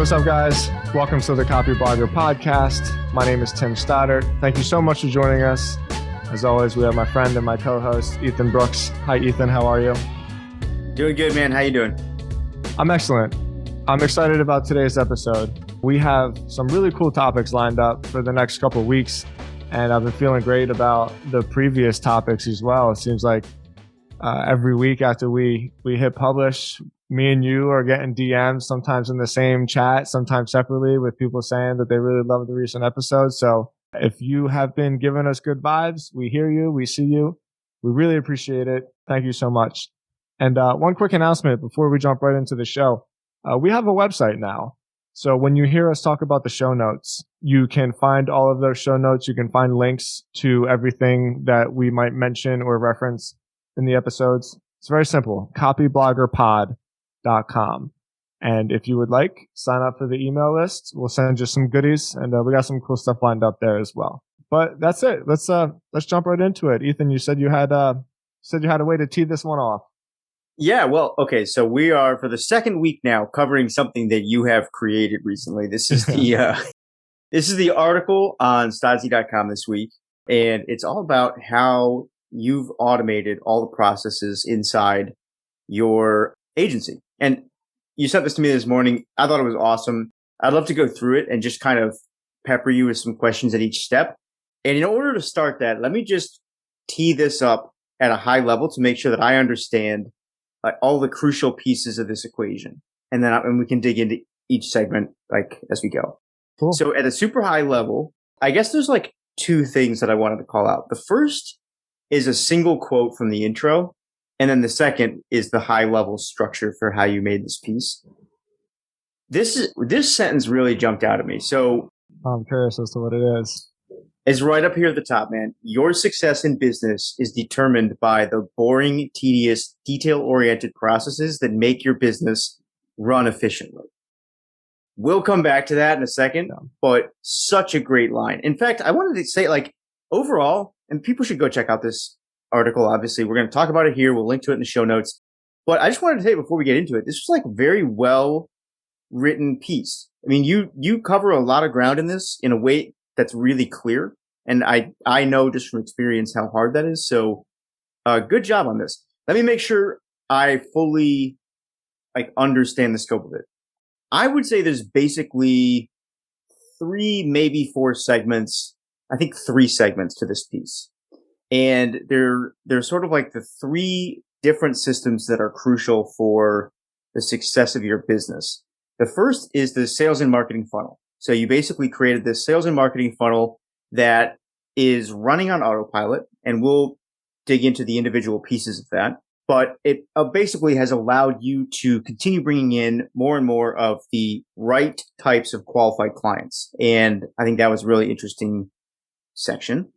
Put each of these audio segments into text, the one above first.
What's up, guys? Welcome to the Copy Blogger podcast. My name is Tim Stoddart. Thank you so much for joining us. As always, we have my friend and my co-host, Ethan Brooks. Hi, Ethan. How are you? Doing good, man. How you doing? I'm excellent. I'm excited about today's episode. We have some really cool topics lined up for the next couple of weeks, and I've been feeling great about the previous topics as well. It seems like every week after we hit publish, me and you are getting DMs, sometimes in the same chat, sometimes separately, with people saying that they really love the recent episodes. So if you have been giving us good vibes, we hear you, we see you. We really appreciate it. Thank you so much. And one quick announcement before we jump right into the show. We have a website now. So when you hear us talk about the show notes, you can find all of those show notes. You can find links to everything that we might mention or reference in the episodes. It's very simple. copybloggerpod.com. And if you would like, sign up for the email list. We'll send you some goodies, and we got some cool stuff lined up there as well. But that's it. Let's jump right into it. Ethan, you said you had a way to tee this one off. Yeah, well, okay. So we are, for the second week now, covering something that you have created recently. This is the article on Stodzy.com this week, and it's all about how you've automated all the processes inside your agency. And you sent this to me this morning. I thought it was awesome. I'd love to go through it and just kind of pepper you with some questions at each step. And in order to start that, let me just tee this up at a high level to make sure that I understand all the crucial pieces of this equation. And then we can dig into each segment as we go. Cool. So at a super high level, I guess there's two things that I wanted to call out. The first is a single quote from the intro. And then the second is the high level structure for how you made this piece. This sentence really jumped out at me. So I'm curious as to what it is. It's right up here at the top, man. Your success in business is determined by the boring, tedious, detail-oriented processes that make your business run efficiently. We'll come back to that in a second, but such a great line. In fact, I wanted to say, overall, and people should go check out this article. Obviously, we're going to talk about it here. We'll link to it in the show notes. But I just wanted to say before we get into it, this was a very well written piece. I mean, you cover a lot of ground in this in a way that's really clear. And I know just from experience how hard that is. So good job on this. Let me make sure I fully understand the scope of it. I would say there's basically 3, maybe 4 segments. I think 3 segments to this piece. And they're sort of the 3 different systems that are crucial for the success of your business. The first is the sales and marketing funnel. So you basically created this sales and marketing funnel that is running on autopilot, and we'll dig into the individual pieces of that. But it basically has allowed you to continue bringing in more and more of the right types of qualified clients. And I think that was a really interesting section.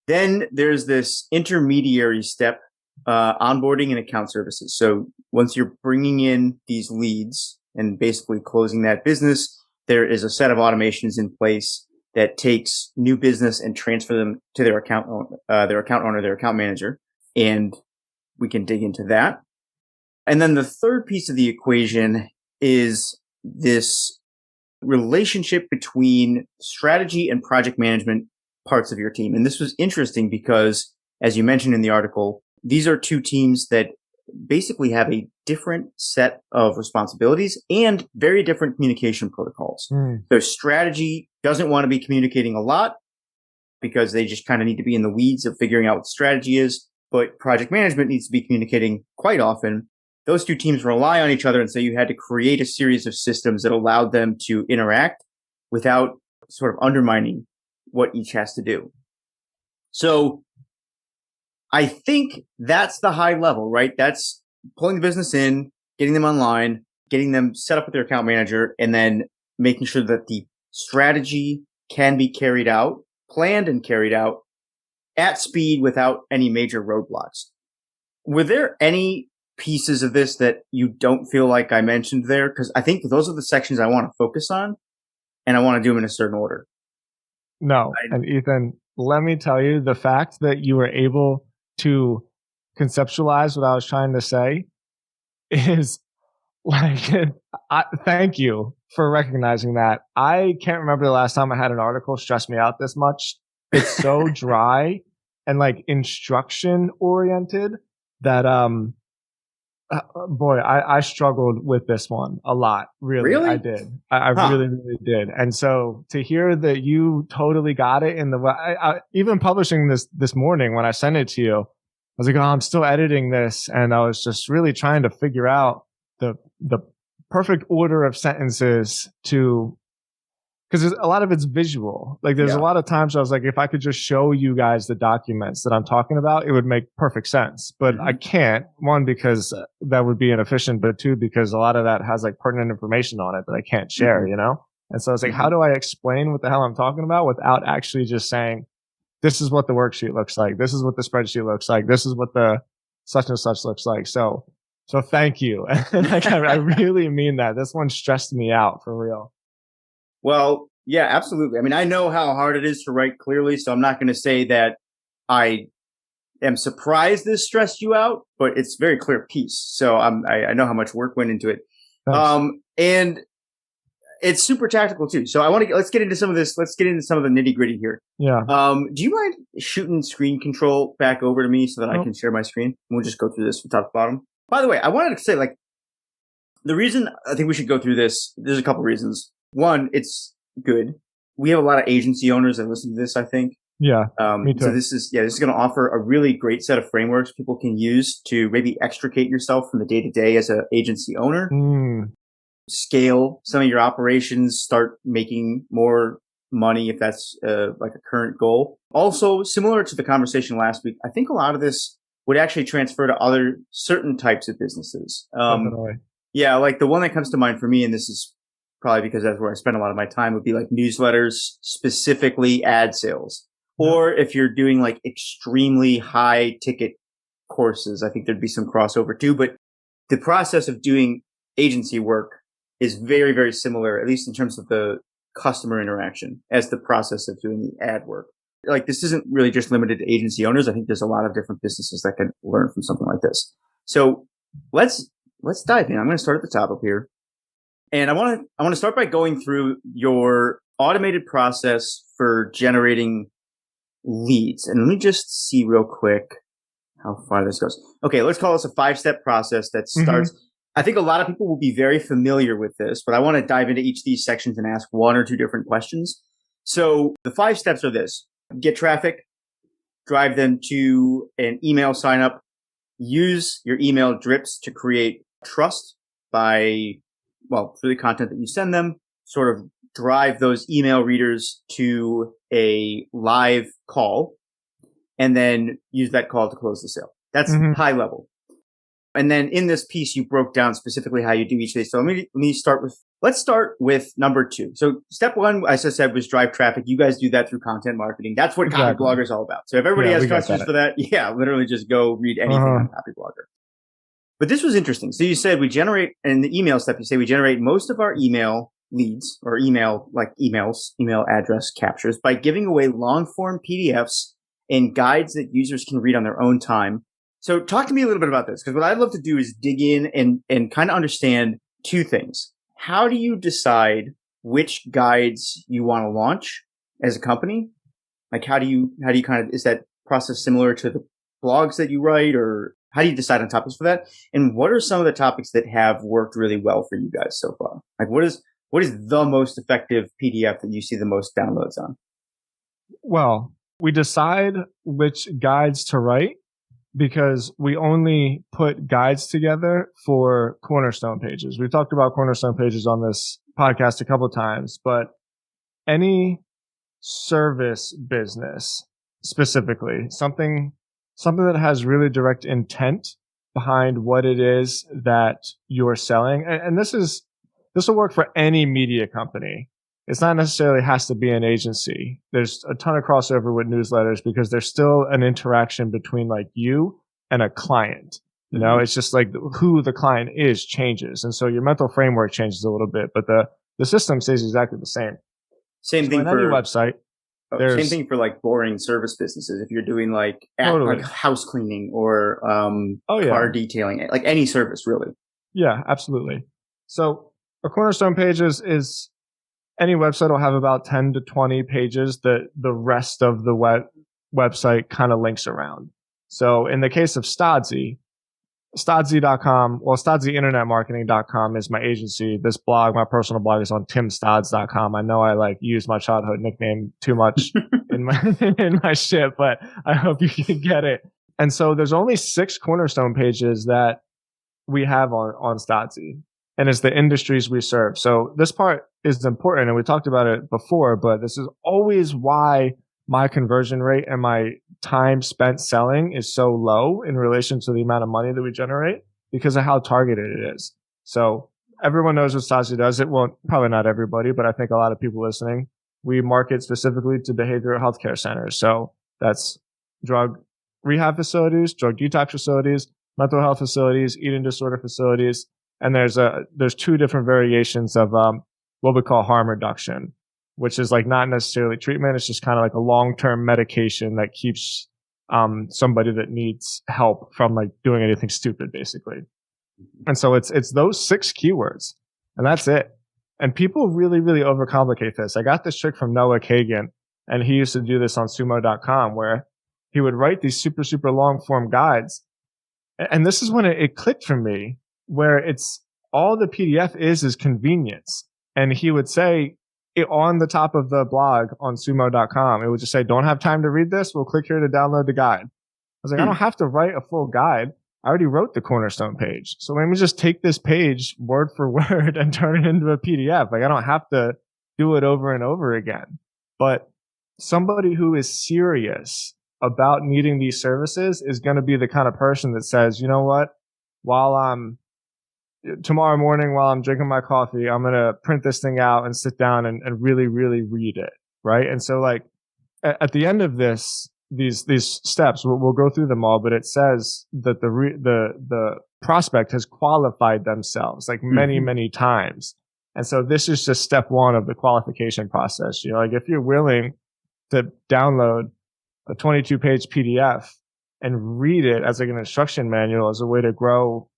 Then there's this intermediary step, onboarding and account services. So once you're bringing in these leads and basically closing that business, there is a set of automations in place that takes new business and transfer them to their account owner, their account manager. And we can dig into that. And then the third piece of the equation is this relationship between strategy and project management parts of your team. And this was interesting because, as you mentioned in the article, these are 2 teams that basically have a different set of responsibilities and very different communication protocols. Their strategy doesn't want to be communicating a lot because they just kind of need to be in the weeds of figuring out what strategy is. But project management needs to be communicating quite often. Those 2 teams rely on each other. And so you had to create a series of systems that allowed them to interact without sort of undermining what each has to do. So I think that's the high level, right? That's pulling the business in, getting them online, getting them set up with their account manager, and then making sure that the strategy can be carried out, planned and carried out at speed without any major roadblocks. Were there any pieces of this that you don't feel like I mentioned there? Because I think those are the sections I want to focus on, and I want to do them in a certain order. No. And Ethan, let me tell you, the fact that you were able to conceptualize what I was trying to say is thank you for recognizing that. I can't remember the last time I had an article stress me out this much. It's so dry and like instruction oriented that boy, I struggled with this one a lot. Really, Really? I did. I really, really did. And so to hear that you totally got it in the way, even publishing this morning when I sent it to you, I was like, oh, I'm still editing this, and I was just really trying to figure out the perfect order of sentences to. Because a lot of it's visual. Like there's a lot of times I was like, if I could just show you guys the documents that I'm talking about, it would make perfect sense. But I can't. One, because that would be inefficient, but two, because a lot of that has like pertinent information on it that I can't share, you know? And so I was like, how do I explain what the hell I'm talking about without actually just saying, this is what the worksheet looks like. This is what the spreadsheet looks like. This is what the such and such looks like. So thank you. And like, I really mean that. This one stressed me out for real. Well, yeah, absolutely. I mean, I know how hard it is to write clearly, so I'm not going to say that I am surprised this stressed you out, but it's a very clear piece. So I know how much work went into it. And it's super tactical too. So let's get into some of this. Let's get into some of the nitty gritty here. Yeah. Do you mind shooting screen control back over to me so that I can share my screen? We'll just go through this from top to bottom. By the way, I wanted to say, like, the reason I think we should go through this, there's a couple reasons. One, it's good. We have a lot of agency owners that listen to this, I think. Yeah. Me too. So this is going to offer a really great set of frameworks people can use to maybe extricate yourself from the day to day as an agency owner, scale some of your operations, start making more money if that's like a current goal. Also, similar to the conversation last week, I think a lot of this would actually transfer to other certain types of businesses. Yeah, like the one that comes to mind for me, and this is probably because that's where I spend a lot of my time, would be like newsletters, specifically ad sales. Or if you're doing like extremely high ticket courses, I think there'd be some crossover too. But the process of doing agency work is very, very similar, at least in terms of the customer interaction, as the process of doing the ad work. Like this isn't really just limited to agency owners. I think there's a lot of different businesses that can learn from something like this. So let's dive in. I'm going to start at the top up here. And I want to start by going through your automated process for generating leads. And let me just see real quick how far this goes. Okay, let's call this a 5-step process that starts. I think a lot of people will be very familiar with this, but I want to dive into each of these sections and ask one or two different questions. So the 5 steps are this: get traffic, drive them to an email sign up, use your email drips to create trust through the content that you send them, sort of drive those email readers to a live call, and then use that call to close the sale. That's high level. And then in this piece, you broke down specifically how you do each of these. So let's start with number 2. So step 1, as I said, was drive traffic. You guys do that through content marketing. That's what Copy Blogger is all about. So if everybody has questions for that, literally just go read anything on Copy Blogger. But this was interesting. So you said we generate, in the email step, you say we generate most of our email leads or email address captures by giving away long form PDFs and guides that users can read on their own time. So talk to me a little bit about this, because what I'd love to do is dig in and kind of understand 2 things. How do you decide which guides you want to launch as a company? Like how do you is that process similar to the blogs that you write, or how do you decide on topics for that? And what are some of the topics that have worked really well for you guys so far? Like what is the most effective PDF that you see the most downloads on? Well, we decide which guides to write because we only put guides together for cornerstone pages. We've talked about cornerstone pages on this podcast a couple of times, but any service business specifically, something that has really direct intent behind what it is that you're selling. And this will work for any media company. It's not necessarily has to be an agency. There's a ton of crossover with newsletters because there's still an interaction between like you and a client. You know, it's just like who the client is changes. And so your mental framework changes a little bit, but the system stays exactly the same. Same thing for your website. Same thing for like boring service businesses. If you're doing like house cleaning or car detailing, like any service really. Yeah, absolutely. So A cornerstone page is any website will have about 10 to 20 pages that the rest of the website kind of links around. So in the case of Stodzy.com, well, StodzyInternetMarketing.com is my agency. This blog, my personal blog, is on TimStodds.com. I know I use my childhood nickname too much in my shit, but I hope you can get it. And so there's only 6 cornerstone pages that we have on Stodzy, and it's the industries we serve. So this part is important, and we talked about it before, but this is always why my conversion rate and my time spent selling is so low in relation to the amount of money that we generate, because of how targeted it is. So everyone knows what Stodzy does. It won't, probably not everybody, but I think a lot of people listening, we market specifically to behavioral healthcare centers. So that's drug rehab facilities, drug detox facilities, mental health facilities, eating disorder facilities. And there's 2 different variations of what we call harm reduction, which is like not necessarily treatment. It's just kind of like a long-term medication that keeps somebody that needs help from like doing anything stupid, basically. And so it's those 6 keywords, and that's it. And people really, really overcomplicate this. I got this trick from Noah Kagan, and he used to do this on sumo.com, where he would write these super, super long form guides. And this is when it clicked for me, where it's all the PDF is convenience. And he would say it on the top of the blog on sumo.com, it would just say, don't have time to read this? Well, click here to download the guide. I was like, I don't have to write a full guide. I already wrote the cornerstone page. So let me just take this page word for word and turn it into a PDF. Like, I don't have to do it over and over again. But somebody who is serious about needing these services is going to be the kind of person that says, you know what, tomorrow morning while I'm drinking my coffee, I'm going to print this thing out and sit down and really, really read it. Right. And so like at the end of these steps, we'll go through them all, but it says that the prospect has qualified themselves like many, many times. And so this is just step 1 of the qualification process. You know, like if you're willing to download a 22-page PDF and read it as like an instruction manual as a way to grow,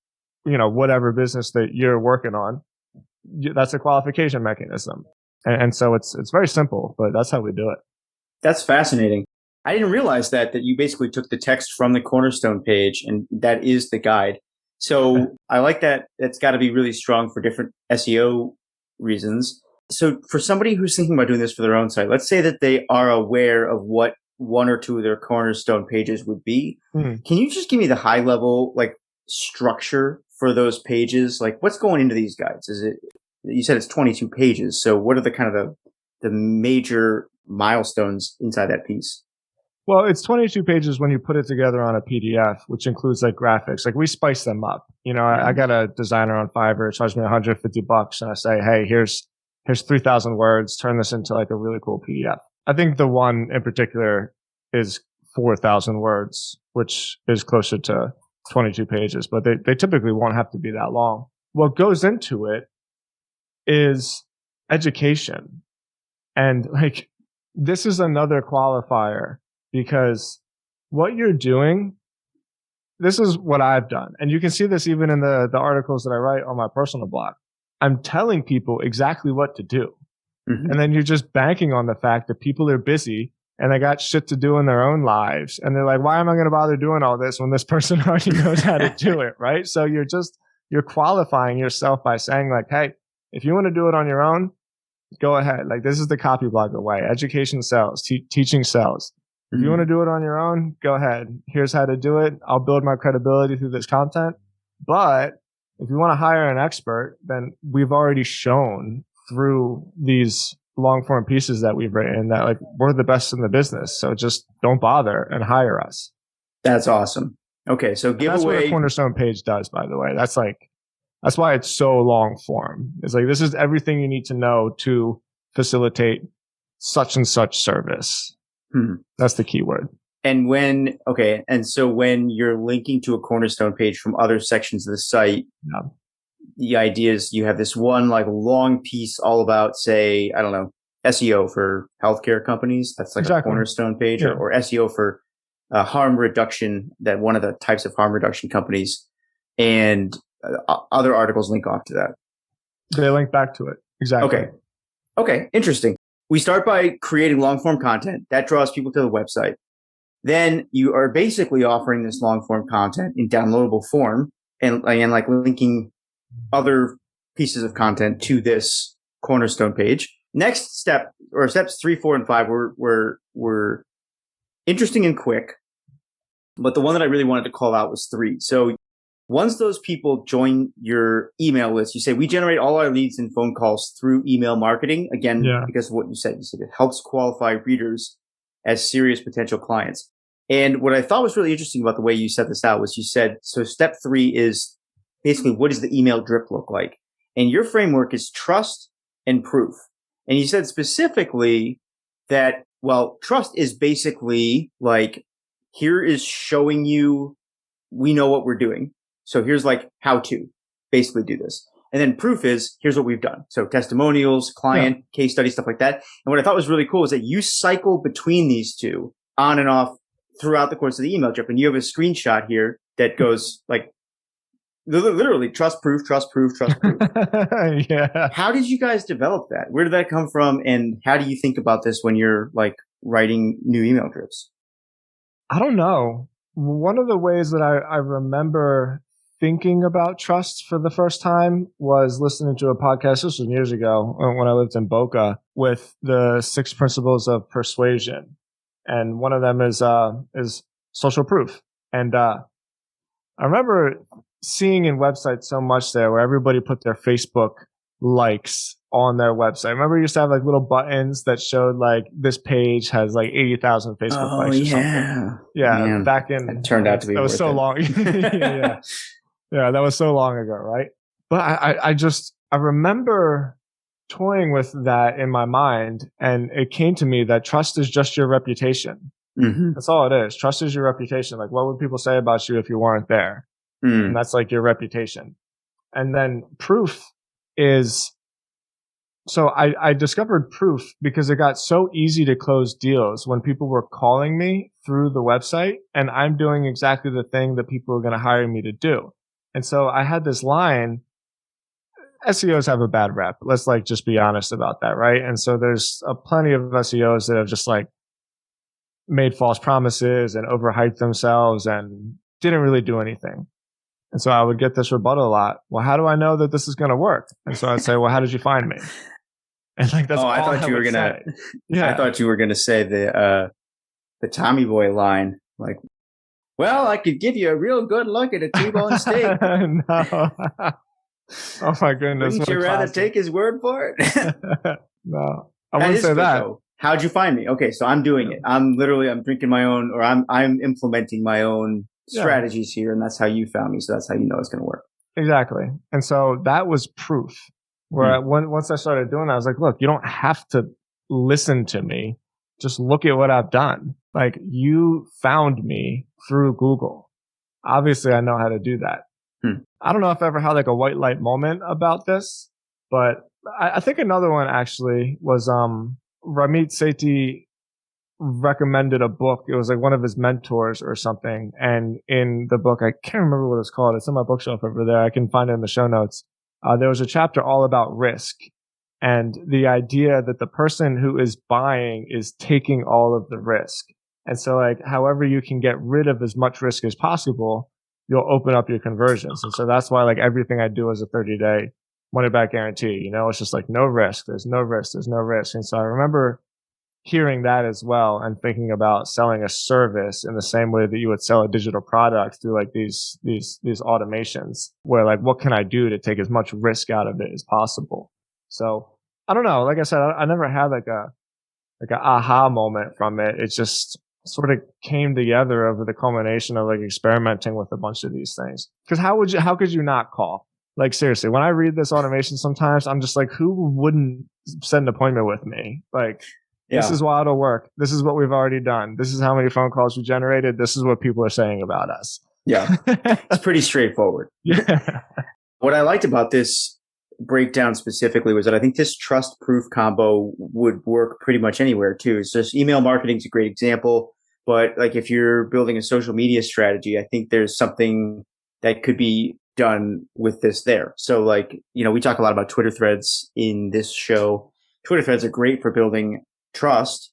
you know, whatever business that you're working on, that's a qualification mechanism. And so it's very simple, but that's how we do it. That's fascinating. I didn't realize that you basically took the text from the cornerstone page and that is the guide. So I like that. That's got to be really strong for different SEO reasons. So for somebody who's thinking about doing this for their own site, let's say that they are aware of what 1 or 2 of their cornerstone pages would be. Can you just give me the high level like structure for those pages? Like what's going into these guides? Is it, you said it's 22 pages. So what are the kind of the major milestones inside that piece? Well, it's 22 pages when you put it together on a PDF, which includes like graphics. Like we spice them up. You know, I got a designer on Fiverr, charged me $150, and I say, hey, here's 3,000 words. Turn this into like a really cool PDF. I think the one in particular is 4,000 words, which is closer to 22 pages, but they typically won't have to be that long. What goes into it is education. And like, this is another qualifier, because what you're doing, this is what I've done. And you can see this even in the articles that I write on my personal blog. I'm telling people exactly what to do. And then you're just banking on the fact that people are busy and they got shit to do in their own lives. And they're like, why am I going to bother doing all this when this person already knows how to do it? Right. So you're qualifying yourself by saying like, hey, if you want to do it on your own, go ahead. Like this is the copy blogger way. Education sells, teaching sells. If you want to do it on your own, go ahead. Here's how to do it. I'll build my credibility through this content. But if you want to hire an expert, then we've already shown through these long form pieces that we've written that like we're the best in the business. So just don't bother and hire us. That's awesome. Okay. So that's what a cornerstone page does, by the way. That's why it's so long form. It's like, this is everything you need to know to facilitate such and such service. That's the key word. And so when you're linking to a cornerstone page from other sections of the site, the idea is you have this one like long piece all about, say, I don't know, SEO for healthcare companies. That's like a cornerstone page, or SEO for harm reduction, that one of the types of harm reduction companies, and other articles link off to that. They link back to it. Exactly. Okay. Interesting. We start by creating long form content that draws people to the website. Then you are basically offering this long form content in downloadable form and like linking other pieces of content to this cornerstone page. Next step, or steps 3, 4, and 5 were interesting and quick, but the one that I really wanted to call out was 3. So once those people join your email list, you say, we generate all our leads and phone calls through email marketing. Again, because of what you said it helps qualify readers as serious potential clients. And what I thought was really interesting about the way you set this out was you said, so step 3 is basically, what does the email drip look like? And your framework is trust and proof. And you said specifically that, well, trust is basically like, here is showing you, we know what we're doing. So here's like how to basically do this. And then proof is, here's what we've done. So testimonials, client, case studies, stuff like that. And what I thought was really cool is that you cycle between these two on and off throughout the course of the email drip. And you have a screenshot here that goes like, literally trust proof, trust proof, trust proof. Yeah. How did you guys develop that? Where did that come from? And how do you think about this when you're like writing new email drips? I don't know. One of the ways that I remember thinking about trust for the first time was listening to a podcast. This was years ago when I lived in Boca, with the 6 principles of persuasion. And one of them is social proof. And I remember seeing in websites so much there where everybody put their Facebook likes on their website. I remember you used to have like little buttons that showed like this page has like 80,000 Facebook likes or something. Yeah. Man, back in, it turned out to be, that was so long. Yeah, that was so long ago. Right. But I remember toying with that in my mind, and it came to me that trust is just your reputation. Mm-hmm. That's all it is. Trust is your reputation. Like, what would people say about you if you weren't there? And that's like your reputation. And then proof is, so I discovered proof because it got so easy to close deals when people were calling me through the website and I'm doing exactly the thing that people were going to hire me to do. And so I had this line, SEOs have a bad rep. Let's like just be honest about that, right? And so there's plenty of SEOs that have just like made false promises and overhyped themselves and didn't really do anything. And so I would get this rebuttal a lot. Well, how do I know that this is going to work? And so I'd say, well, how did you find me? And like, that's all I thought you were going to, I thought you were going to say the Tommy Boy line, like, well, I could give you a real good look at a T-bone steak. No. Oh my goodness. Wouldn't you rather take his word for it? No, I wouldn't say that. Though. How'd you find me? Okay. So I'm doing it. I'm drinking my own, or I'm implementing my own strategies here, and that's how you found me. So that's how you know it's going to work. Exactly. And so that was proof. Where once I started doing that, I was like, look, you don't have to listen to me. Just look at what I've done. Like, you found me through Google. Obviously, I know how to do that. I don't know if I ever had like a white light moment about this, but I think another one actually was Ramit Sethi recommended a book. It was like one of his mentors or something. And in the book, I can't remember what it's called. It's in my bookshelf over there. I can find it in the show notes. There was a chapter all about risk and the idea that the person who is buying is taking all of the risk. And so like, however you can get rid of as much risk as possible, you'll open up your conversions. And so that's why like everything I do is a 30-day money back guarantee. You know, it's just like no risk. There's no risk. There's no risk. And so I remember hearing that as well and thinking about selling a service in the same way that you would sell a digital product through like these automations where like, what can I do to take as much risk out of it as possible? So I don't know. Like I said, I never had like an aha moment from it. It just sort of came together over the culmination of like experimenting with a bunch of these things. Cause how could you not call? Like seriously, when I read this automation, sometimes I'm just like, who wouldn't set an appointment with me? Like, this is why it'll work. This is what we've already done. This is how many phone calls we generated. This is what people are saying about us. Yeah. It's pretty straightforward. Yeah. What I liked about this breakdown specifically was that I think this trust proof combo would work pretty much anywhere too. So email marketing is a great example, but like if you're building a social media strategy, I think there's something that could be done with this there. So like, we talk a lot about Twitter threads in this show. Twitter threads are great for building trust,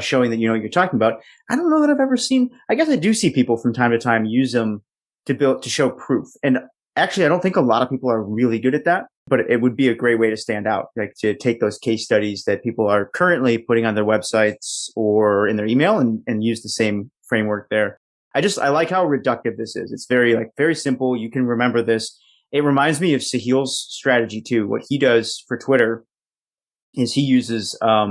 showing that you know what you're talking about. I don't know that I've ever seen, I guess I do see people from time to time use them to show proof. And actually, I don't think a lot of people are really good at that, but it would be a great way to stand out, like to take those case studies that people are currently putting on their websites or in their email and use the same framework there. I like how reductive this is. It's very simple. You can remember this. It reminds me of Sahil's strategy too. What he does for Twitter is he uses, I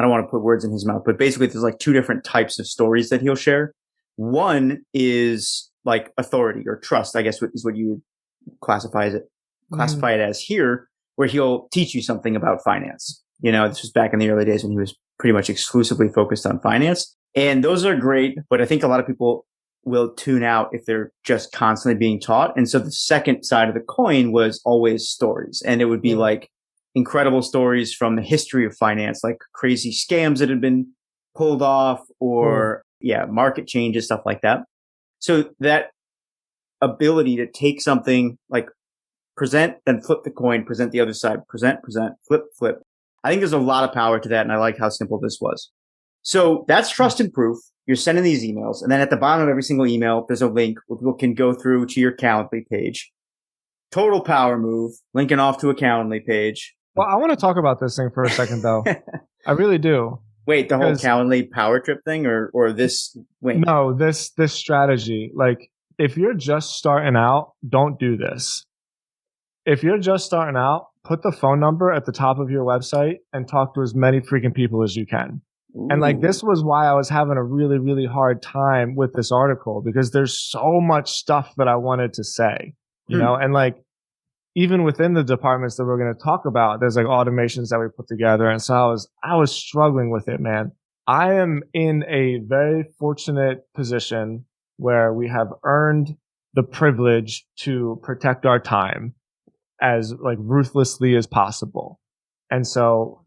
don't want to put words in his mouth, but basically there's like two different types of stories that he'll share. One is like authority or trust, I guess is what you would classify it as here, where he'll teach you something about finance. This was back in the early days when he was pretty much exclusively focused on finance. And those are great, but I think a lot of people will tune out if they're just constantly being taught. And so the second side of the coin was always stories. And it would be like incredible stories from the history of finance, like crazy scams that had been pulled off or market changes, stuff like that. So that ability to take something like present, then flip the coin, present the other side, present, flip. I think there's a lot of power to that. And I like how simple this was. So that's trust and proof. You're sending these emails. And then at the bottom of every single email, there's a link where people can go through to your Calendly page. Total power move, linking off to a Calendly page. Well, I want to talk about this thing for a second, though. I really do. Wait, the whole Calendly power trip thing or this? Wait. No, this strategy. Like, if you're just starting out, don't do this. If you're just starting out, put the phone number at the top of your website and talk to as many freaking people as you can. Ooh. And like, this was why I was having a really, really hard time with this article, because there's so much stuff that I wanted to say, you know, and like, even within the departments that we're going to talk about, there's like automations that we put together. And so I was struggling with it, man. I am in a very fortunate position where we have earned the privilege to protect our time as like ruthlessly as possible. And so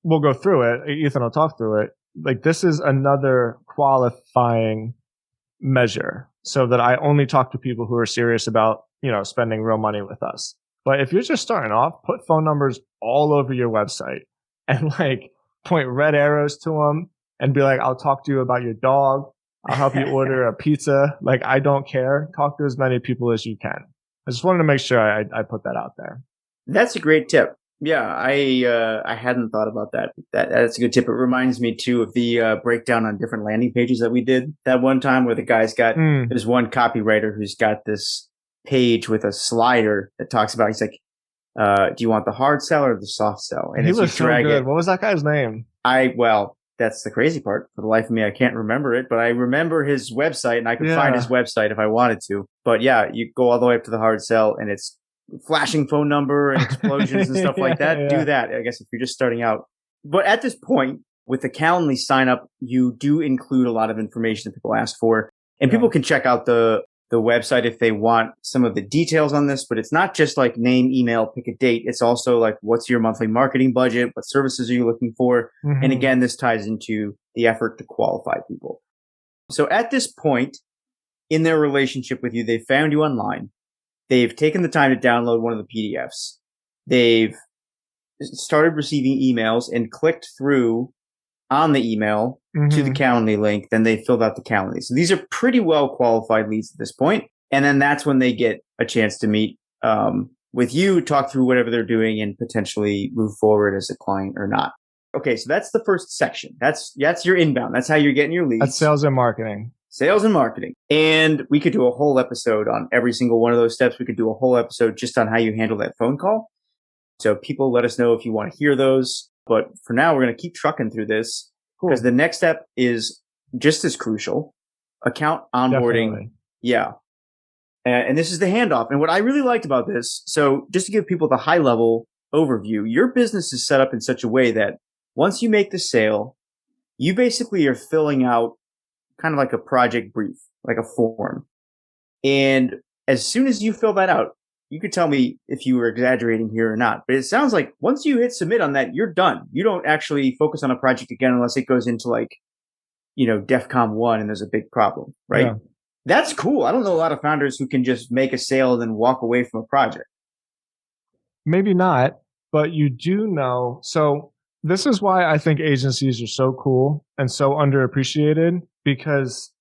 we'll go through it. Ethan will talk through it. Like, this is another qualifying measure so that I only talk to people who are serious about, spending real money with us. But if you're just starting off, put phone numbers all over your website and like point red arrows to them and be like, I'll talk to you about your dog. I'll help you order a pizza. Like, I don't care. Talk to as many people as you can. I just wanted to make sure I put that out there. That's a great tip. Yeah, I hadn't thought about that. That's a good tip. It reminds me too of the breakdown on different landing pages that we did that one time, where the guy's got there's one copywriter who's got this page with a slider that talks about, he's like, do you want the hard sell or the soft sell? And he was so good. What was that guy's name? Well, that's the crazy part. For the life of me, I can't remember it, but I remember his website, and I could find his website if I wanted to. But yeah, you go all the way up to the hard sell, and it's flashing phone number and explosions and stuff like that. Do that, I guess, if you're just starting out. But at this point, with the Calendly sign up, you do include a lot of information that people ask for, and people can check out the website if they want some of the details on this. But it's not just like name, email, pick a date. It's also like, what's your monthly marketing budget? What services are you looking for? And again, this ties into the effort to qualify people. So at this point in their relationship with you, they found you online. They've taken the time to download one of the PDFs. They've started receiving emails and clicked through on the email to the Calendly link. Then they filled out the Calendly. So these are pretty well qualified leads at this point. And then that's when they get a chance to meet with you, talk through whatever they're doing, and potentially move forward as a client or not. Okay, so that's the first section. That's your inbound. That's how you're getting your leads. That's sales and marketing. Sales and marketing. And we could do a whole episode on every single one of those steps. We could do a whole episode just on how you handle that phone call. So people, let us know if you want to hear those. But for now, we're going to keep trucking through this because the next step is just as crucial. Account onboarding. Definitely. Yeah. And this is the handoff. And what I really liked about this, so just to give people the high level overview, your business is set up in such a way that once you make the sale, you basically are filling out kind of like a project brief, like a form. And as soon as you fill that out, you could tell me if you were exaggerating here or not. But it sounds like once you hit submit on that, you're done. You don't actually focus on a project again unless it goes into like, DEFCON 1 and there's a big problem, right? Yeah. That's cool. I don't know a lot of founders who can just make a sale and then walk away from a project. Maybe not, but you do know. So this is why I think agencies are so cool and so underappreciated, because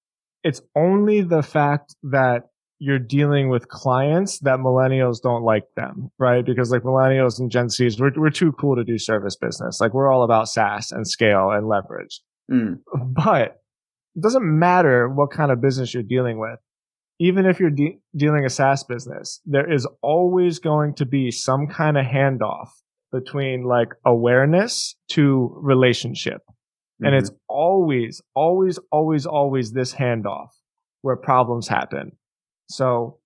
it's only the fact that you're dealing with clients that millennials don't like them, right? Because like millennials and Gen Zs, we're too cool to do service business. Like we're all about SaaS and scale and leverage. Mm. But it doesn't matter what kind of business you're dealing with. Even if you're dealing a SaaS business, there is always going to be some kind of handoff between like awareness to relationship. Mm-hmm. And it's always this handoff where problems happen. So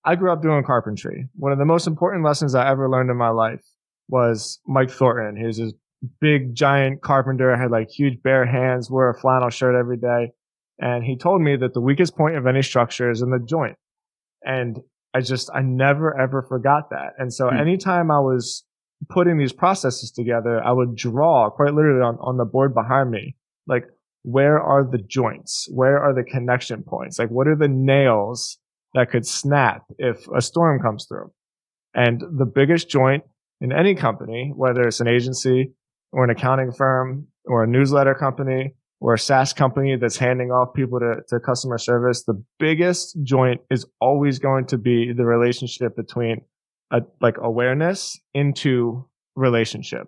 I grew up doing carpentry. One of the most important lessons I ever learned in my life was Mike Thornton. He was this big, giant carpenter, had like huge bare hands, wore a flannel shirt every day. And he told me that the weakest point of any structure is in the joint. And I never ever forgot that. And so anytime I was putting these processes together, I would draw quite literally on the board behind me, like, where are the joints? Where are the connection points? Like, what are the nails that could snap if a storm comes through? And the biggest joint in any company, whether it's an agency or an accounting firm or a newsletter company or a SaaS company that's handing off people to customer service, the biggest joint is always going to be the relationship between like awareness into relationship.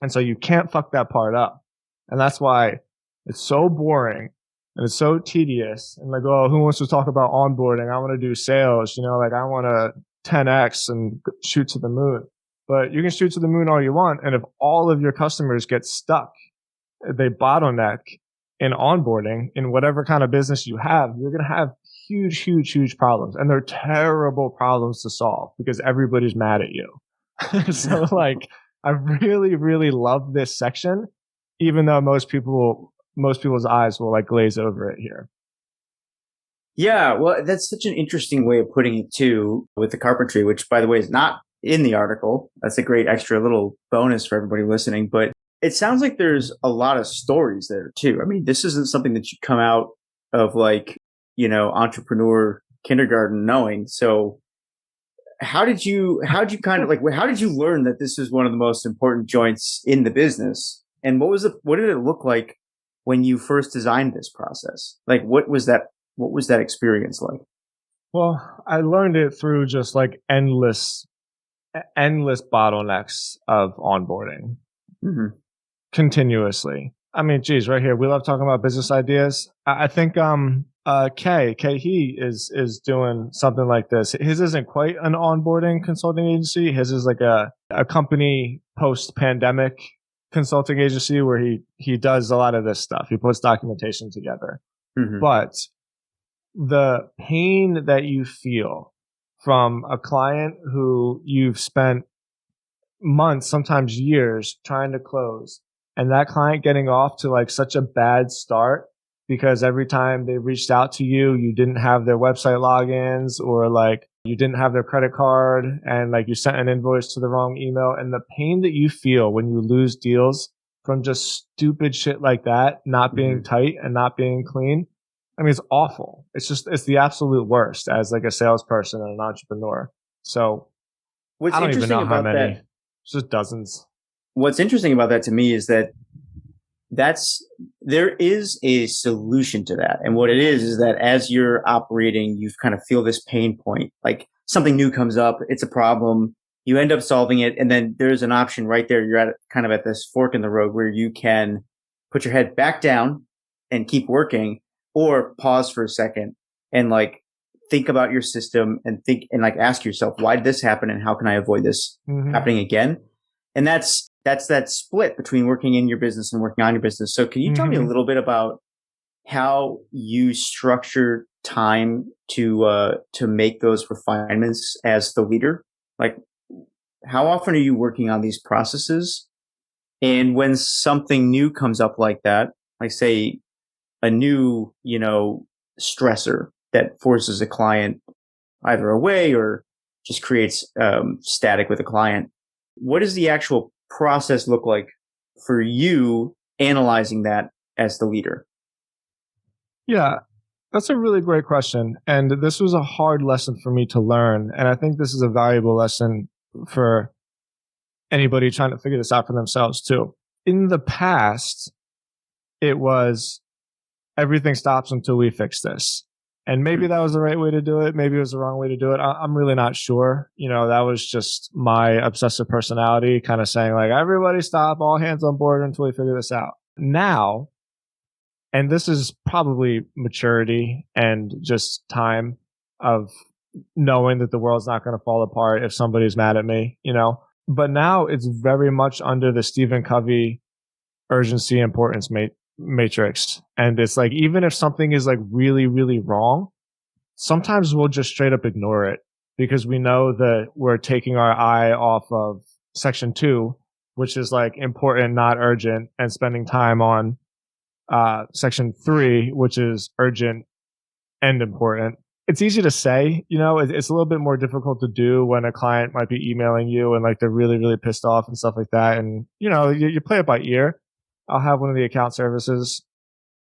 And so you can't fuck that part up. And that's why it's so boring and it's so tedious. And like, oh, who wants to talk about onboarding? I want to do sales, like I want to 10x and shoot to the moon. But you can shoot to the moon all you want. And if all of your customers get stuck, they bottleneck in onboarding in whatever kind of business you have, you're going to have huge problems. And they're terrible problems to solve because everybody's mad at you. So like, I really love this section, even though most people's eyes will like glaze over it here. Yeah, well, that's such an interesting way of putting it too, with the carpentry, which by the way is not in the article. That's a great extra little bonus for everybody listening. But it sounds like there's a lot of stories there too. I mean, this isn't something that you come out of like, entrepreneur kindergarten knowing. So how did you kind of like, how did you learn that this is one of the most important joints in the business? And what did it look like when you first designed this process? Like, what was that experience like? Well, I learned it through just like endless bottlenecks of onboarding. Mm-hmm. Continuously. I mean, geez, right here, we love talking about business ideas. I think he is doing something like this. His isn't quite an onboarding consulting agency. His is like a company post-pandemic consulting agency where he does a lot of this stuff. He puts documentation together. Mm-hmm. But the pain that you feel from a client who you've spent months, sometimes years trying to close, and that client getting off to like such a bad start because every time they reached out to you, you didn't have their website logins or like you didn't have their credit card and like you sent an invoice to the wrong email, and the pain that you feel when you lose deals from just stupid shit like that, not being tight and not being clean. I mean, it's awful. It's the absolute worst as like a salesperson and an entrepreneur. So what's I don't interesting even know how about many. that, it's just dozens. What's interesting about that to me is that there is a solution to that. And what it is that as you're operating, you kind of feel this pain point, like something new comes up, it's a problem, you end up solving it. And then there's an option right there. You're at this fork in the road where you can put your head back down and keep working, or pause for a second and like think about your system and like ask yourself, why did this happen? And how can I avoid this happening again? And that's that split between working in your business and working on your business. So can you tell me a little bit about how you structure time to make those refinements as the leader? Like, how often are you working on these processes? And when something new comes up like that, like say a new, stressor that forces a client either away or just creates static with a client, what does the actual process look like for you analyzing that as the leader? Yeah. That's a really great question. And this was a hard lesson for me to learn. And I think this is a valuable lesson for anybody trying to figure this out for themselves too. In the past, it was everything stops until we fix this. And maybe that was the right way to do it. Maybe it was the wrong way to do it. I'm really not sure. That was just my obsessive personality kind of saying like, everybody stop, all hands on board until we figure this out. Now, and this is probably maturity and just time of knowing that the world's not going to fall apart if somebody's mad at me, But now it's very much under the Stephen Covey urgency importance matrix. And it's like, even if something is like really, really wrong, sometimes we'll just straight up ignore it because we know that we're taking our eye off of section 2, which is like important, not urgent, and spending time on section 3, which is urgent and important. It's easy to say, it's a little bit more difficult to do when a client might be emailing you and like they're really, really pissed off and stuff like that. And, you play it by ear. I'll have one of the account services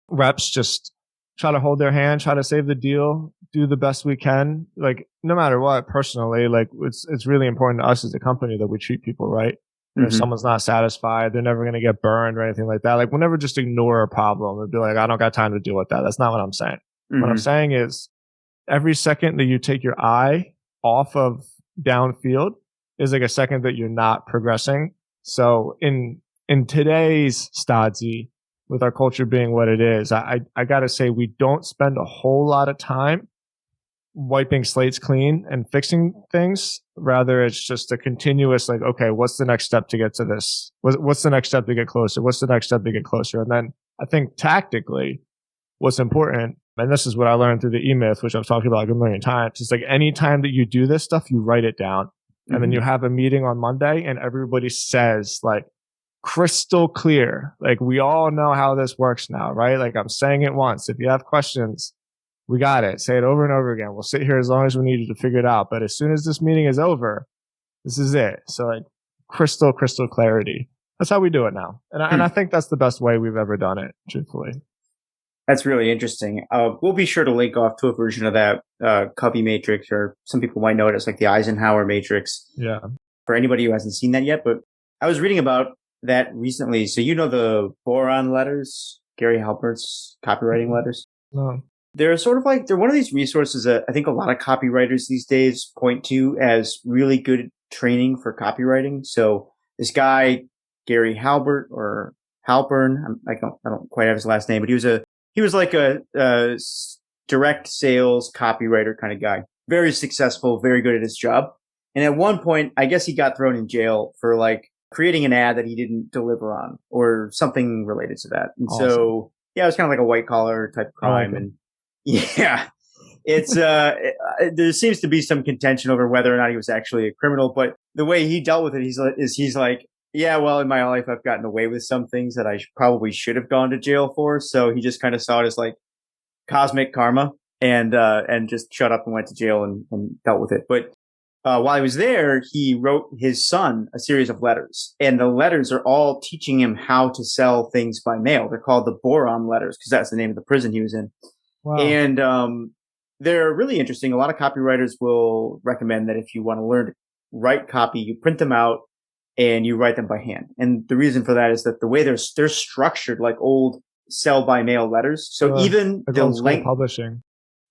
reps just try to hold their hand, try to save the deal, do the best we can. Like no matter what, personally, like it's really important to us as a company that we treat people right. If someone's not satisfied, they're never going to get burned or anything like that. Like we'll never just ignore a problem and be like, I don't got time to deal with that. That's not what I'm saying. What I'm saying is every second that you take your eye off of downfield is like a second that you're not progressing. So in today's Stodzy, with our culture being what it is, I got to say we don't spend a whole lot of time wiping slates clean and fixing things. Rather, it's just a continuous like, okay, what's the next step to get to this? What's the next step to get closer? What's the next step to get closer? And then I think tactically, what's important, and this is what I learned through the E-Myth, which I've talked about like a million times, it's like any time that you do this stuff, you write it down. And then you have a meeting on Monday and everybody says like, crystal clear. Like we all know how this works now, right? Like I'm saying it once. If you have questions, we got it. Say it over and over again. We'll sit here as long as we need you to figure it out. But as soon as this meeting is over, this is it. So like crystal clarity. That's how we do it now. And I think that's the best way we've ever done it, truthfully. That's really interesting. We'll be sure to link off to a version of that Covey matrix, or some people might know it as like the Eisenhower matrix. Yeah. For anybody who hasn't seen that yet. But I was reading about that recently. So the Boron Letters, Gary Halbert's copywriting letters? No. They're sort of like, they're one of these resources that I think a lot of copywriters these days point to as really good training for copywriting. So this guy, Gary Halbert or Halpern, I don't quite have his last name, but he was like a direct sales copywriter kind of guy. Very successful, very good at his job. And at one point, I guess he got thrown in jail for like creating an ad that he didn't deliver on or something related to that. And Awesome. so, yeah, it was kind of like a white collar type crime. And yeah, it's, there seems to be some contention over whether or not he was actually a criminal, but the way he dealt with it, he's like, yeah, well, in my life, I've gotten away with some things that I probably should have gone to jail for. So he just kind of saw it as like cosmic karma and just shut up and went to jail and dealt with it. But while he was there, he wrote his son a series of letters, and the letters are all teaching him how to sell things by mail. They're called the Boron Letters because that's the name of the prison he was in. Wow. And they're really interesting. A lot of copywriters will recommend that if you want to learn to write copy, you print them out and you write them by hand. And the reason for that is that the way they're structured like old sell by mail letters. So even like the length publishing.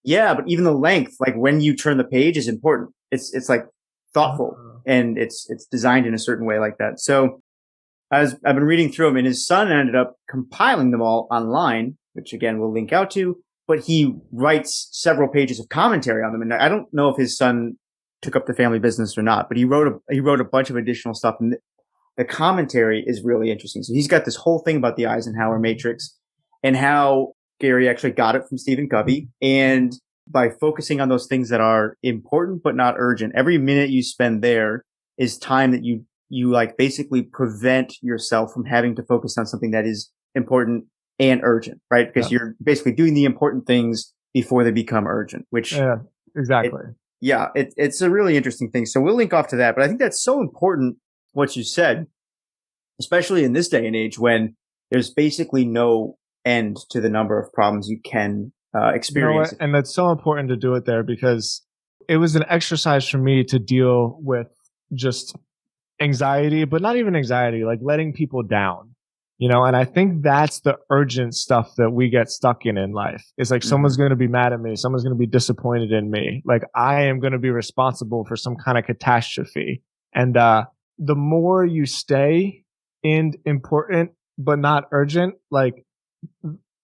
Yeah, but even the length, like when you turn the page, is important. It's like thoughtful and it's designed in a certain way like that. So as I've been reading through them, and his son ended up compiling them all online, which again we'll link out to. But he writes several pages of commentary on them, and I don't know if his son took up the family business or not, but he wrote a bunch of additional stuff, and the commentary is really interesting. So he's got this whole thing about the Eisenhower matrix and how Gary actually got it from Stephen Covey, and by focusing on those things that are important but not urgent, every minute you spend there is time that you like basically prevent yourself from having to focus on something that is important and urgent, right? Because you're basically doing the important things before they become urgent, which exactly. It's a really interesting thing. So we'll link off to that. But I think that's so important what you said, especially in this day and age when there's basically no end to the number of problems you can You know what? experience. And that's so important to do it there because it was an exercise for me to deal with just anxiety, but not even anxiety, like letting people down, and I think that's the urgent stuff that we get stuck in life. It's like someone's going to be mad at me. Someone's going to be disappointed in me. Like I am going to be responsible for some kind of catastrophe. And, the more you stay in important, but not urgent, like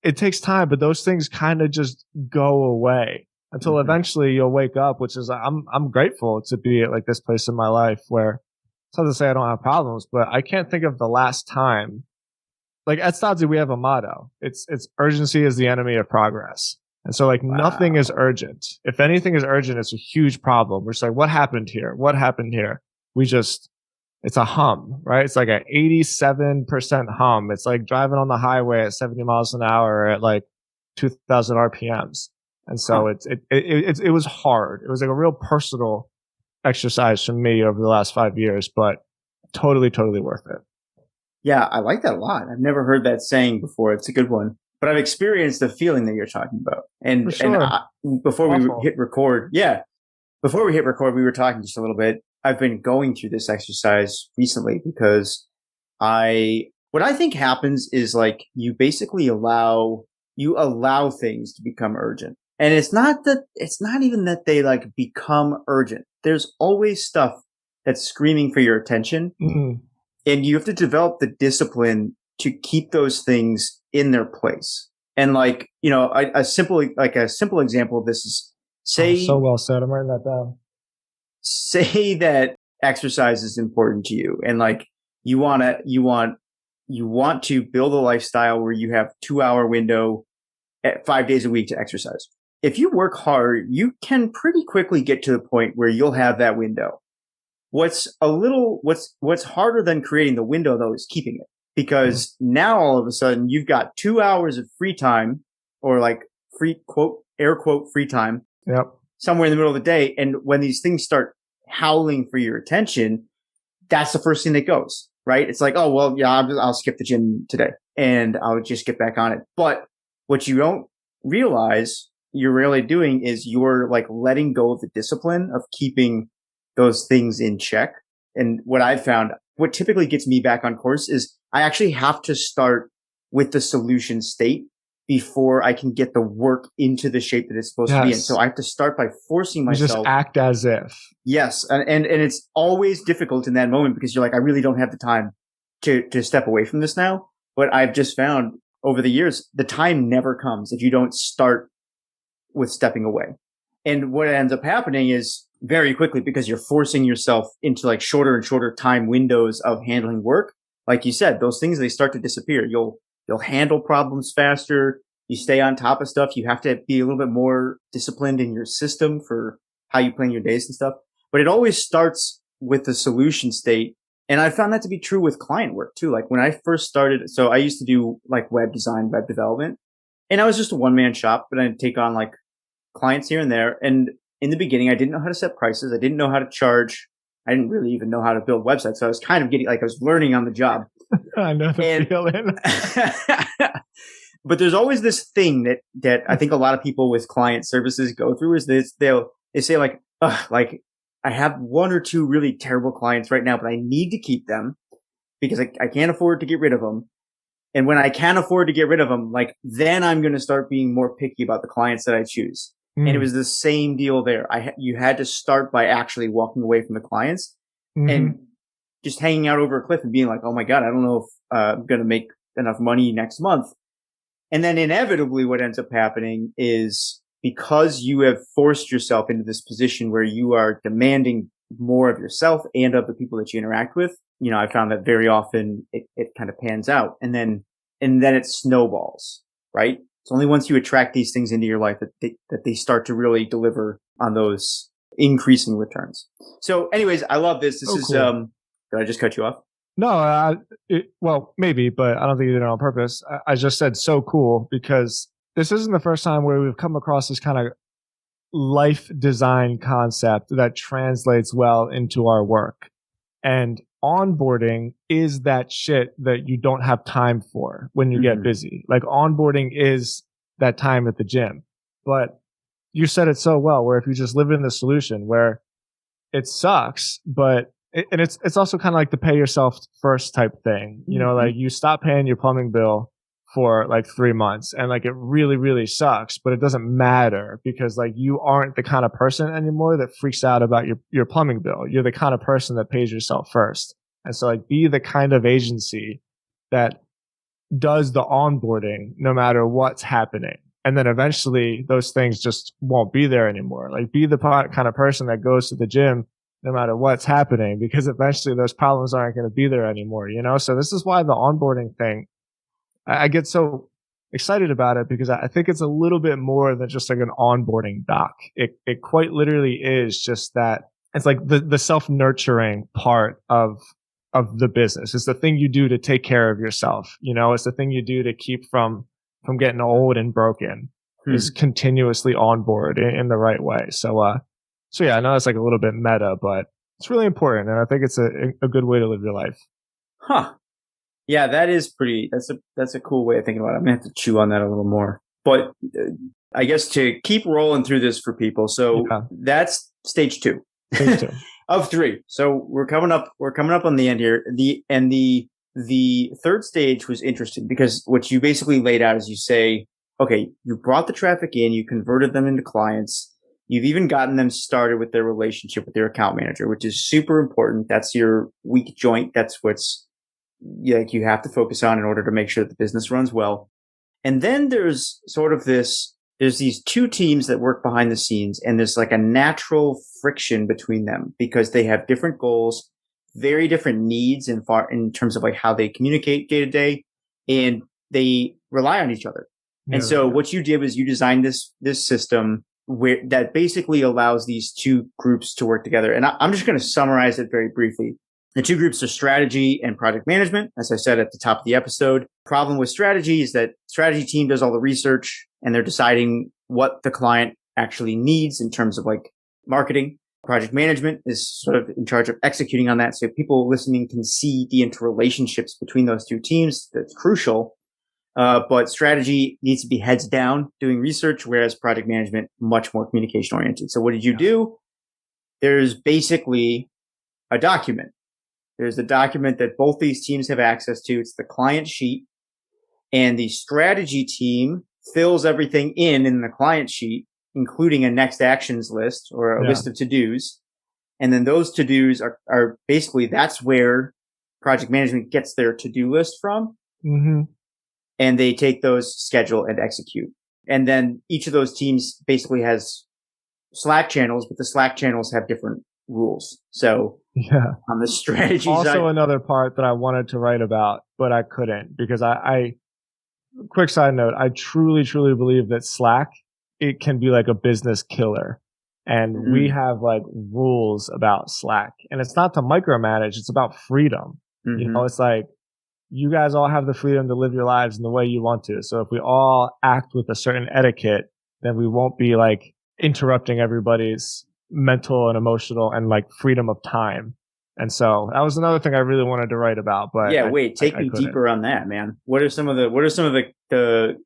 it takes time, but those things kind of just go away until eventually you'll wake up, which is I'm grateful to be at like this place in my life where it's not to say I don't have problems, but I can't think of the last time. Like at Stodzy, we have a motto. It's urgency is the enemy of progress. And so like nothing is urgent. If anything is urgent, it's a huge problem. We're just like, what happened here? What happened here? It's a hum, right? It's like an 87% hum. It's like driving on the highway at 70 miles an hour at like 2000 RPMs. And so it was hard. It was like a real personal exercise for me over the last 5 years, but totally, totally worth it. Yeah, I like that a lot. I've never heard that saying before. It's a good one. But I've experienced the feeling that you're talking about. And For sure. before we hit record, we were talking just a little bit. I've been going through this exercise recently because what I think happens is like you basically allow things to become urgent. And it's not even that they like become urgent. There's always stuff that's screaming for your attention. Mm-hmm. And you have to develop the discipline to keep those things in their place. And like, a simple example of this is so well said. I'm writing that down. Say that exercise is important to you and like you want to build a lifestyle where you have 2-hour window at 5 days a week to exercise. If you work hard, you can pretty quickly get to the point where you'll have that window. What's harder than creating the window though is keeping it, because now all of a sudden you've got 2 hours of free time, or like free quote, air quote, free time. Yep. Somewhere in the middle of the day. And when these things start howling for your attention, that's the first thing that goes, right? It's like, oh, well, yeah, I'll skip the gym today and I'll just get back on it. But what you don't realize you're really doing is you're like letting go of the discipline of keeping those things in check. And what I've found, what typically gets me back on course is I actually have to start with the solution state before I can get the work into the shape that it's supposed to be in. So I have to start by forcing myself. You just act as if. Yes. And it's always difficult in that moment because you're like, I really don't have the time to step away from this now. But I've just found over the years, the time never comes if you don't start with stepping away. And what ends up happening is very quickly, because you're forcing yourself into like shorter and shorter time windows of handling work. Like you said, those things, they start to disappear. You'll handle problems faster. You stay on top of stuff. You have to be a little bit more disciplined in your system for how you plan your days and stuff. But it always starts with the solution state. And I found that to be true with client work too. Like when I first started, so I used to do like web design, web development, and I was just a one-man shop, but I'd take on like clients here and there. And in the beginning, I didn't know how to set prices. I didn't know how to charge. I didn't really even know how to build websites. So I was kind of I was learning on the job. I know the feeling. But there's always this thing that I think a lot of people with client services go through is this, they say like I have 1 or 2 really terrible clients right now, but I need to keep them because I can't afford to get rid of them. And when I can afford to get rid of them, like then I'm going to start being more picky about the clients that I choose. And it was the same deal there. You had to start by actually walking away from the clients and just hanging out over a cliff and being like, oh my God, I don't know if I'm going to make enough money next month. And then inevitably what ends up happening is because you have forced yourself into this position where you are demanding more of yourself and of the people that you interact with, I found that very often it kind of pans out and then it snowballs, right? It's only once you attract these things into your life that they start to really deliver on those increasing returns. So anyways, I love this. This is, cool. Did I just cut you off? No, well, maybe, but I don't think you did it on purpose. I just said so cool because this isn't the first time where we've come across this kind of life design concept that translates well into our work. And onboarding is that shit that you don't have time for when you get busy. Like onboarding is that time at the gym. But you said it so well, where if you just live in the solution where it sucks, but and it's also kind of like the pay yourself first type thing. Like you stop paying your plumbing bill for like 3 months and like it really, really sucks, but it doesn't matter because like you aren't the kind of person anymore that freaks out about your plumbing bill. You're the kind of person that pays yourself first. And so like be the kind of agency that does the onboarding no matter what's happening. And then eventually those things just won't be there anymore. Like be the kind of person that goes to the gym no matter what's happening, because eventually those problems aren't going to be there anymore, So this is why the onboarding thing, I get so excited about it because I think it's a little bit more than just like an onboarding doc. It quite literally is just that. It's like the self-nurturing part of the business. It's the thing you do to take care of yourself. It's the thing you do to keep from getting old and broken is continuously onboard in the right way. So yeah, I know it's like a little bit meta, but it's really important. And I think it's a good way to live your life. Huh. Yeah, that is pretty, that's a cool way of thinking about it. I'm going to have to chew on that a little more. But I guess to keep rolling through this for people. So that's stage two. Stage 2. Of 3. So we're coming up on the end here. The third stage was interesting because what you basically laid out is you say, okay, you brought the traffic in, you converted them into clients. You've even gotten them started with their relationship with their account manager, which is super important. That's your weak joint. That's what's like you have to focus on in order to make sure that the business runs well. And then there's sort of there's these two teams that work behind the scenes, and there's like a natural friction between them because they have different goals, very different needs in terms of like how they communicate day to day, and they rely on each other. Yeah, and so what you did was you designed this system that basically allows these two groups to work together. And I'm just going to summarize it very briefly. The two groups are strategy and project management. As I said at the top of the episode, problem with strategy is that strategy team does all the research and they're deciding what the client actually needs in terms of like marketing. Project management is sort of in charge of executing on that. So people listening can see the interrelationships between those two teams. That's crucial. But strategy needs to be heads down doing research, whereas project management, much more communication oriented. So what did you do? There's basically a document. There's a document that both these teams have access to. It's the client sheet, and the strategy team fills everything in the client sheet, including a next actions list or a list of to-dos. And then those to-dos are basically, that's where project management gets their to-do list from. Mm-hmm. And they take those, schedule, and execute. And then each of those teams basically has Slack channels, but the Slack channels have different rules. So on the strategy also side. Another part that I wanted to write about, but I couldn't because I quick side note, I truly, truly believe that Slack, it can be like a business killer. And we have like rules about Slack, and it's not to micromanage. It's about freedom. It's like, you guys all have the freedom to live your lives in the way you want to. So if we all act with a certain etiquette, then we won't be like interrupting everybody's mental and emotional and like freedom of time. And so that was another thing I really wanted to write about. But take me deeper on that, man. What are some of the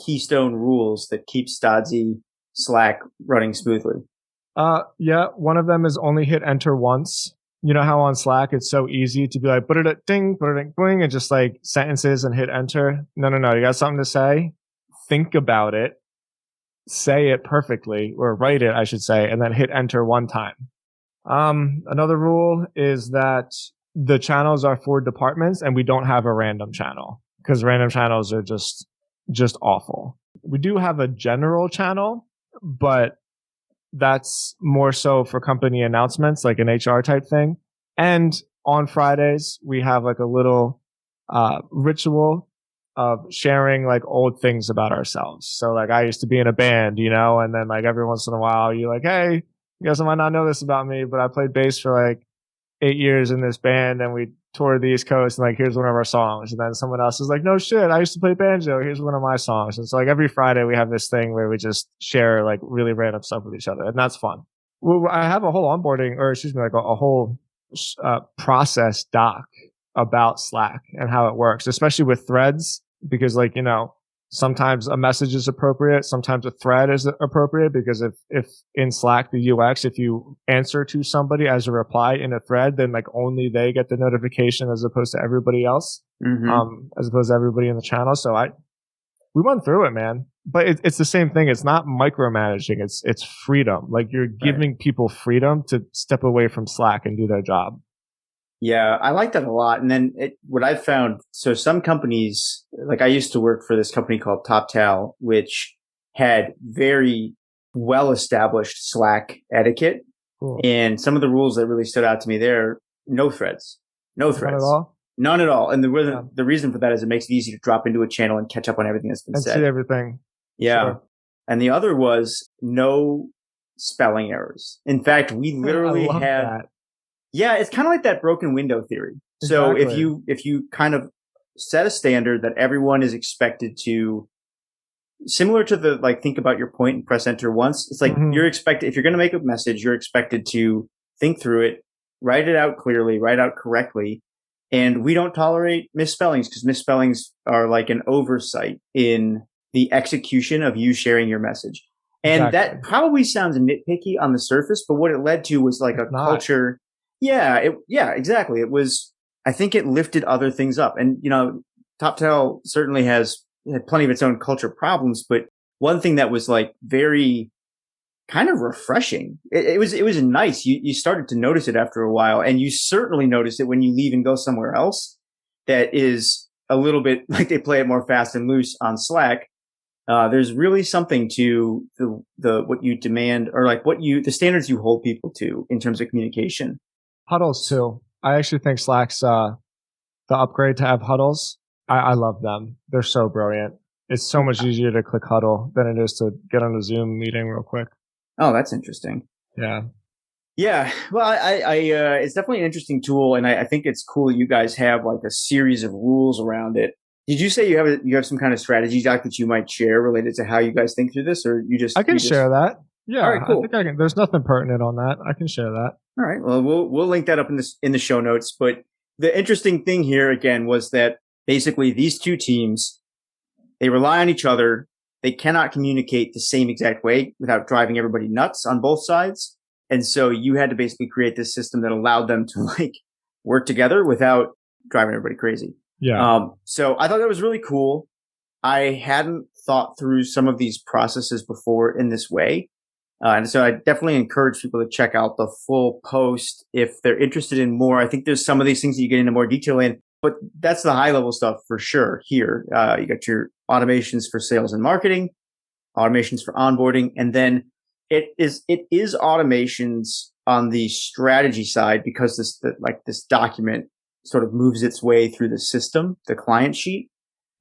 keystone rules that keep Stodzy Slack running smoothly? One of them is only hit enter once. You know how on Slack it's so easy to be like, put it ding, boing, and just like sentences and hit enter. No. You got something to say? Think about it, say it perfectly, or write it, I should say, and then hit enter one time. Another rule is that the channels are for departments and we don't have a random channel because random channels are just awful. We do have a general channel, but that's more so for company announcements, like an HR type thing. And on Fridays, we have like a little ritual of sharing like old things about ourselves. So like I used to be in a band, and then like every once in a while you're like, hey, you guys might not know this about me, but I played bass for like 8 years in this band and we toured the East Coast and like, here's one of our songs. And then someone else is like, no shit, I used to play banjo. Here's one of my songs. And so like every Friday we have this thing where we just share like really random stuff with each other. And that's fun. Well, I have a whole like a whole process doc about Slack and how it works, especially with threads, because like, Sometimes a message is appropriate. Sometimes a thread is appropriate, because if in Slack, the UX, if you answer to somebody as a reply in a thread, then like only they get the notification as opposed to everybody else, as opposed to everybody in the channel. So we went through it, man. But it's the same thing. It's not micromanaging. It's freedom. Like you're giving people freedom to step away from Slack and do their job. Yeah, I like that a lot. And then what I've found, so some companies, like I used to work for this company called TopTal, which had very well established Slack etiquette. Cool. And some of the rules that really stood out to me there, no threads. No threads. None at all? None at all. And the reason for that is it makes it easy to drop into a channel and catch up on everything that's been said. And see everything. Yeah. Sure. And the other was no spelling errors. In fact, we literally had that. Yeah, it's kind of like that broken window theory. So if you kind of set a standard that everyone is expected to, similar to the, like, think about your point and press enter once, it's like you're expected, if you're going to make a message, you're expected to think through it, write it out clearly, write out correctly. And we don't tolerate misspellings, because misspellings are like an oversight in the execution of you sharing your message. And that probably sounds nitpicky on the surface, but what it led to was like a culture. Yeah, exactly. It was, I think it lifted other things up. And, you know, TopTal certainly had plenty of its own culture problems, but one thing that was like very kind of refreshing, it was nice. You started to notice it after a while, and you certainly notice it when you leave and go somewhere else that is a little bit like they play it more fast and loose on Slack. There's really something to the what you demand, or like the standards you hold people to in terms of communication. Huddles too. I actually think Slack's the upgrade to have huddles. I love them. They're so brilliant. It's so much easier to click huddle than it is to get on a Zoom meeting real quick. Oh, that's interesting. Yeah. Yeah. Well, it's definitely an interesting tool, and I think it's cool you guys have like a series of rules around it. Did you say you have some kind of strategy doc that you might share related to how you guys think through this, or you just? I can share that. Yeah. All right, cool. I think I can. There's nothing pertinent on that. I can share that. All right. Well, we'll link that up in the show notes. But the interesting thing here again was that basically these two teams, they rely on each other. They cannot communicate the same exact way without driving everybody nuts on both sides. And so you had to basically create this system that allowed them to like work together without driving everybody crazy. Yeah. So I thought that was really cool. I hadn't thought through some of these processes before in this way. And so I definitely encourage people to check out the full post if they're interested in more. I think there's some of these things that you get into more detail in, but that's the high level stuff for sure here. You got your automations for sales and marketing, automations for onboarding, and then it is automations on the strategy side, because this document sort of moves its way through the system, the client sheet.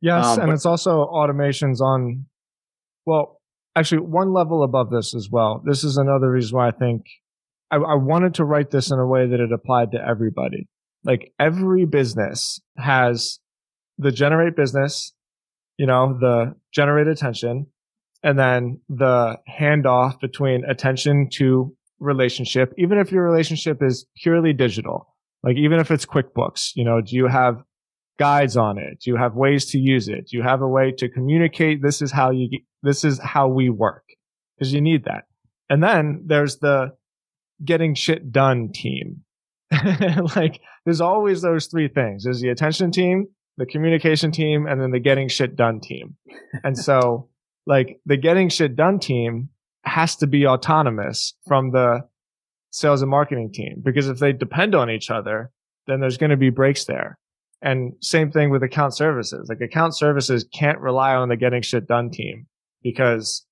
Yes, and it's also automations on, well, actually one level above this as well. This is another reason why I think I wanted to write this in a way that it applied to everybody. Like every business has the generate business, the generate attention, and then the handoff between attention to relationship, even if your relationship is purely digital. Like even if it's QuickBooks, do you have guides on it? Do you have ways to use it? Do you have a way to communicate? This is how we work, because you need that. And then there's the getting shit done team. Like there's always those three things. There's the attention team, the communication team, and then the getting shit done team. And so like the getting shit done team has to be autonomous from the sales and marketing team, because if they depend on each other, then there's going to be breaks there. And same thing with account services. Like account services can't rely on the getting shit done team, because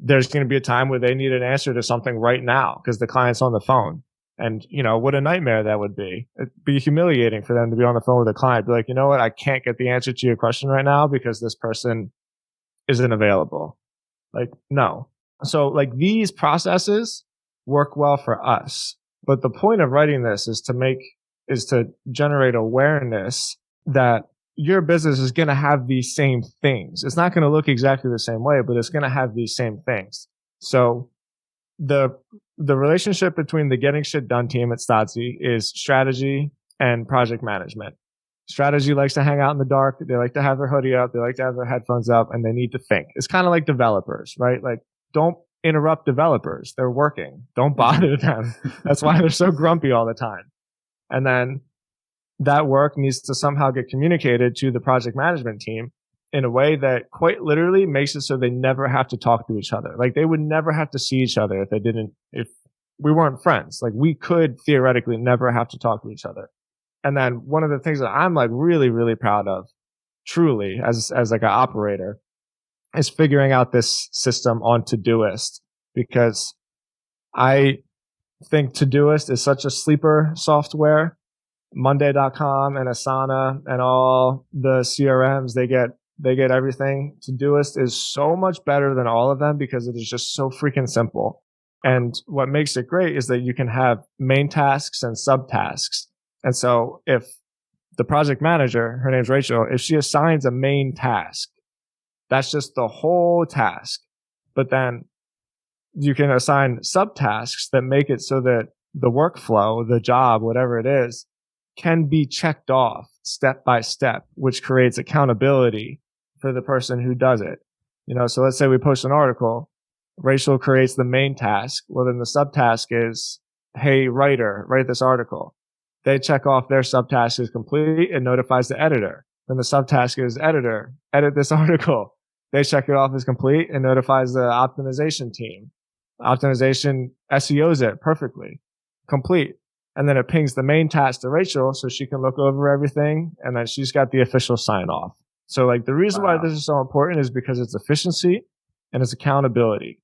there's going to be a time where they need an answer to something right now because the client's on the phone. And, what a nightmare that would be. It'd be humiliating for them to be on the phone with a client. Be like, you know what? I can't get the answer to your question right now because this person isn't available. Like, no. So like these processes work well for us. But the point of writing this is to generate awareness that your business is going to have these same things. It's not going to look exactly the same way, but it's going to have these same things. So the relationship between the getting shit done team at Stodzy is strategy and project management. Strategy likes to hang out in the dark. They like to have their hoodie up. They like to have their headphones up, and they need to think. It's kind of like developers, right? Like, don't interrupt developers. They're working. Don't bother them. That's why they're so grumpy all the time. And then that work needs to somehow get communicated to the project management team in a way that quite literally makes it so they never have to talk to each other. Like, they would never have to see each other if we weren't friends. Like, we could theoretically never have to talk to each other. And then one of the things that I'm like really, really proud of, truly, as like an operator, is figuring out this system on Todoist, because I think Todoist is such a sleeper software. Monday.com and Asana and all the CRMs, they get everything. Todoist is so much better than all of them because it is just so freaking simple. And what makes it great is that you can have main tasks and subtasks. And so if the project manager, her name's Rachel, if she assigns a main task, that's just the whole task. But then you can assign subtasks that make it so that the workflow, the job, whatever it is, can be checked off step by step, which creates accountability for the person who does it. So let's say we post an article, Rachel creates the main task. Well, then the subtask is, hey, writer, write this article. They check off their subtask is complete and notifies the editor. Then the subtask is, editor, edit this article. They check it off as complete and notifies the optimization team. Optimization SEOs it perfectly, complete. And then it pings the main task to Rachel so she can look over everything, and then she's got the official sign off. So like, the reason why this is so important is because it's efficiency and it's accountability.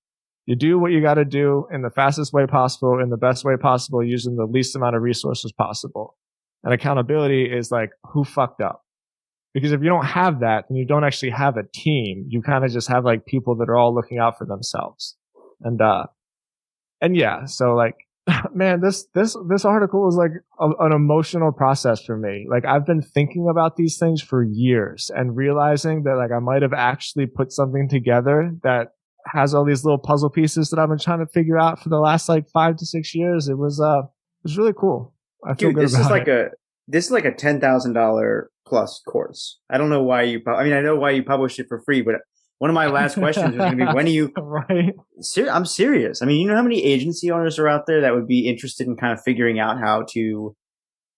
You do what you got to do in the fastest way possible, in the best way possible, using the least amount of resources possible. And accountability is like, who fucked up? Because if you don't have that, then you don't actually have a team. You kind of just have like people that are all looking out for themselves. And yeah, so like, man, this article was like an emotional process for me. Like, I've been thinking about these things for years and realizing that like I might have actually put something together that has all these little puzzle pieces that I've been trying to figure out for the last like 5 to 6 years. It was really cool. I feel good about it. This is like a $10,000 plus course. I don't know why I know why you published it for free, but one of my last questions was going to be, when are you right? I'm serious. I mean, you know how many agency owners are out there that would be interested in kind of figuring out how to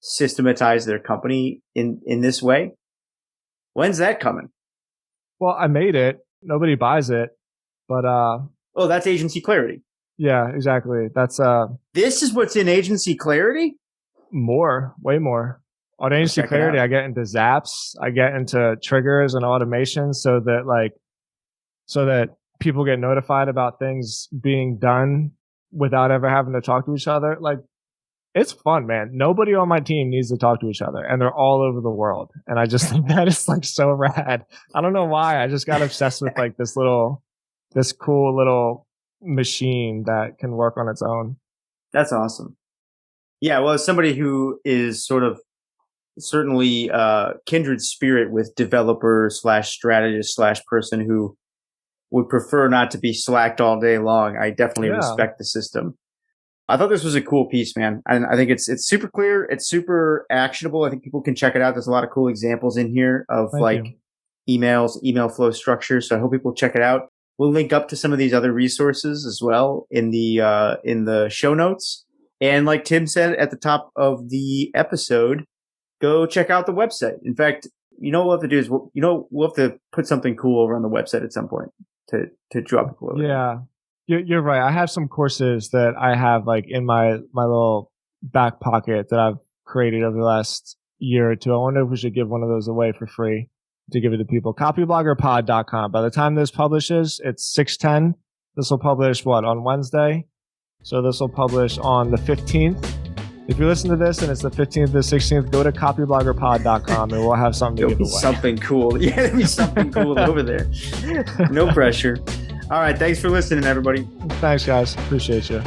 systematize their company in this way? When's that coming? Well, I made it. Nobody buys it, but oh, that's agency clarity. Yeah, exactly. That's this is what's in agency clarity? Way more. On agency clarity, I get into zaps, I get into triggers and automation so that people get notified about things being done without ever having to talk to each other. Like, it's fun, man. Nobody on my team needs to talk to each other, and they're all over the world. And I just think that is like so rad. I don't know why. I just got obsessed with like this cool little machine that can work on its own. That's awesome. Yeah. Well, as somebody who is sort of certainly kindred spirit with developer / strategist / person who would prefer not to be slacked all day long, I definitely respect the system. I thought this was a cool piece, man. And I think it's super clear. It's super actionable. I think people can check it out. There's a lot of cool examples in here of emails, email flow structure. So I hope people check it out. We'll link up to some of these other resources as well in the show notes. And like Tim said at the top of the episode, go check out the website. In fact, you know what we'll have to do is we'll have to put something cool over on the website at some point to drop people over. Yeah, you're right. I have some courses that I have like in my little back pocket that I've created over the last year or two. I wonder if we should give one of those away for free to give it to people. Copybloggerpod.com. By the time this publishes, it's 6:10. This will publish on Wednesday? So this will publish on the 15th. If you listen to this and it's the 15th to the 16th, go to copybloggerpod.com and we'll have something to give away. Something cool. Yeah, there'll be something cool over there. No pressure. All right. Thanks for listening, everybody. Thanks, guys. Appreciate you.